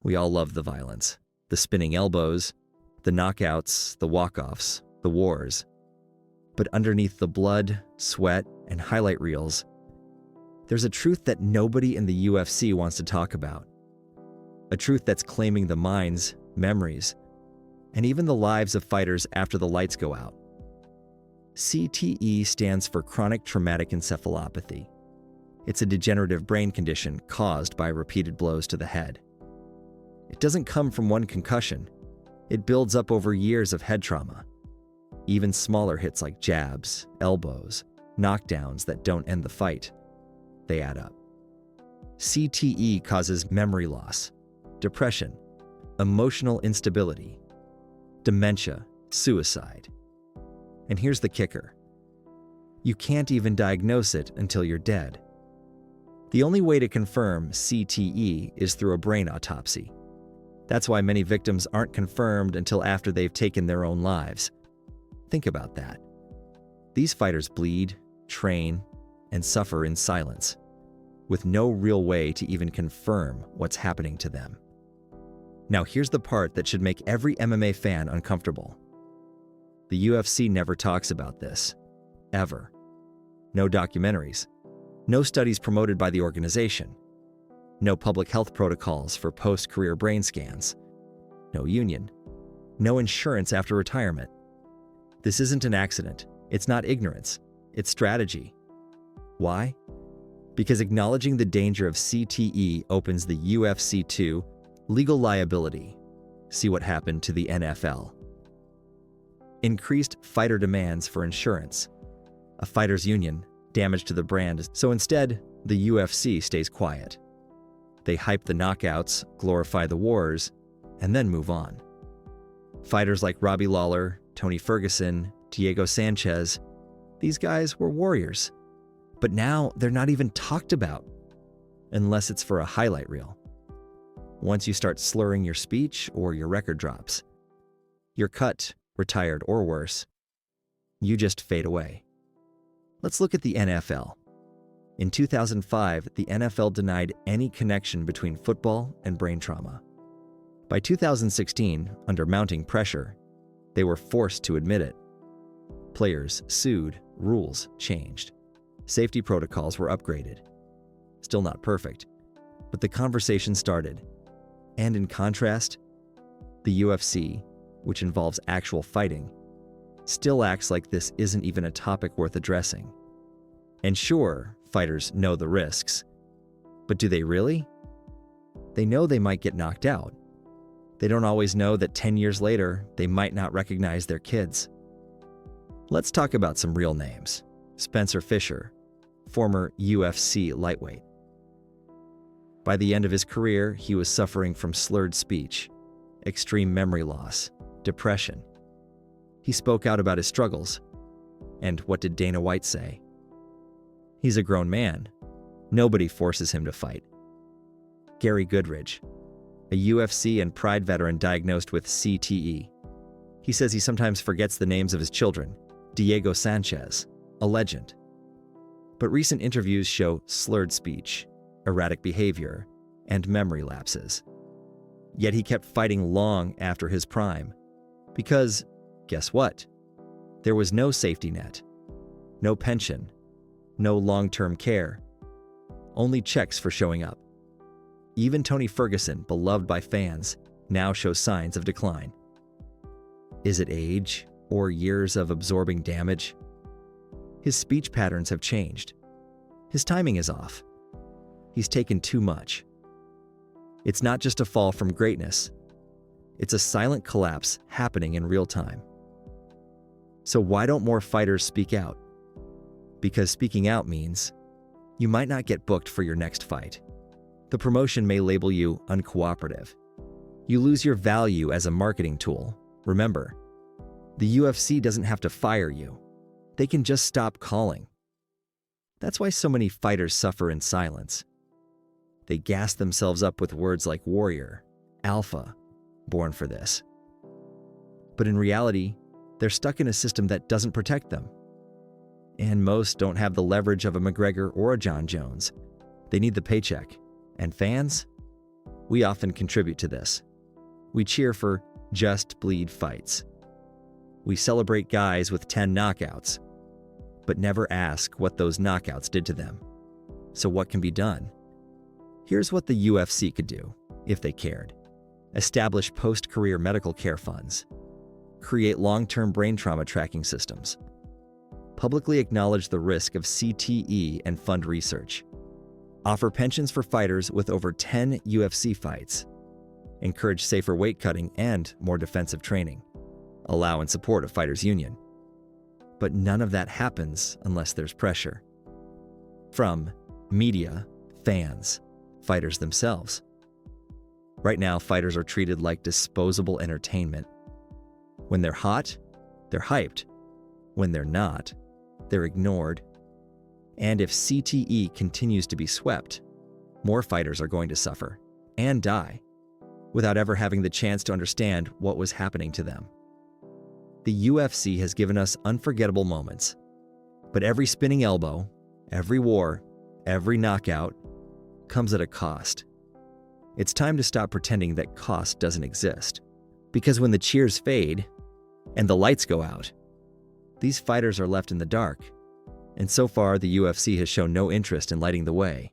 We all love the violence, the spinning elbows, the knockouts, the walk-offs, the wars. But underneath the blood, sweat, and highlight reels, there's a truth that nobody in the UFC wants to talk about. A truth that's claiming the minds, memories, and even the lives of fighters after the lights go out. CTE stands for chronic traumatic encephalopathy. It's a degenerative brain condition caused by repeated blows to the head. It doesn't come from one concussion. It builds up over years of head trauma. Even smaller hits like jabs, elbows, knockdowns that don't end the fight, they add up. CTE causes memory loss, depression, emotional instability, dementia, suicide. And here's the kicker. You can't even diagnose it until you're dead. The only way to confirm CTE is through a brain autopsy. That's why many victims aren't confirmed until after they've taken their own lives. Think about that. These fighters bleed, train, and suffer in silence, with no real way to even confirm what's happening to them. Now here's the part that should make every MMA fan uncomfortable. The UFC never talks about this, ever. No documentaries, no studies promoted by the organization, no public health protocols for post-career brain scans, no union, no insurance after retirement. This isn't an accident. It's not ignorance. It's strategy. Why? Because acknowledging the danger of CTE opens the UFC to legal liability. See what happened to the NFL. Increased fighter demands for insurance. A fighter's union, damage to the brand, so instead, the UFC stays quiet. They hype the knockouts, glorify the wars, and then move on. Fighters like Robbie Lawler, Tony Ferguson, Diego Sanchez, these guys were warriors. But now they're not even talked about, unless it's for a highlight reel. Once you start slurring your speech or your record drops, you're cut, retired, or worse. You just fade away. Let's look at the NFL. In 2005, the NFL denied any connection between football and brain trauma. By 2016, under mounting pressure, they were forced to admit it. Players sued, rules changed. Safety protocols were upgraded. Still not perfect, but the conversation started. And in contrast, the UFC, which involves actual fighting, still acts like this isn't even a topic worth addressing. And sure, fighters know the risks, but do they really? They know they might get knocked out. They don't always know that 10 years later, they might not recognize their kids. Let's talk about some real names. Spencer Fisher, former UFC lightweight. By the end of his career, he was suffering from slurred speech, extreme memory loss, depression. He spoke out about his struggles. And what did Dana White say? He's a grown man. Nobody forces him to fight. Gary Goodridge, a UFC and Pride veteran diagnosed with CTE. He says he sometimes forgets the names of his children. Diego Sanchez, a legend. But recent interviews show slurred speech, erratic behavior, and memory lapses. Yet he kept fighting long after his prime. Because, guess what? There was no safety net, no pension, no long-term care, only checks for showing up. Even Tony Ferguson, beloved by fans, now shows signs of decline. Is it age or years of absorbing damage? His speech patterns have changed. His timing is off. He's taken too much. It's not just a fall from greatness. It's a silent collapse happening in real time. So why don't more fighters speak out? Because speaking out means you might not get booked for your next fight. The promotion may label you uncooperative. You lose your value as a marketing tool. Remember, the UFC doesn't have to fire you. They can just stop calling. That's why so many fighters suffer in silence. They gas themselves up with words like warrior, alpha, born for this. But in reality, they're stuck in a system that doesn't protect them. And most don't have the leverage of a McGregor or a John Jones. They need the paycheck. And fans? We often contribute to this. We cheer for just bleed fights. We celebrate guys with 10 knockouts, but never ask what those knockouts did to them. So what can be done? Here's what the UFC could do, if they cared. Establish post-career medical care funds. Create long-term brain trauma tracking systems. Publicly acknowledge the risk of CTE and fund research. Offer pensions for fighters with over 10 UFC fights. Encourage safer weight cutting and more defensive training. Allow and support a fighters' union. But none of that happens unless there's pressure. From media, fans, fighters themselves. Right now, fighters are treated like disposable entertainment. When they're hot, they're hyped. When they're not, they're ignored. And if CTE continues to be swept, more fighters are going to suffer and die without ever having the chance to understand what was happening to them. The UFC has given us unforgettable moments, but every spinning elbow, every war, every knockout comes at a cost. It's time to stop pretending that cost doesn't exist, because when the cheers fade and the lights go out, these fighters are left in the dark, and so far the UFC has shown no interest in lighting the way.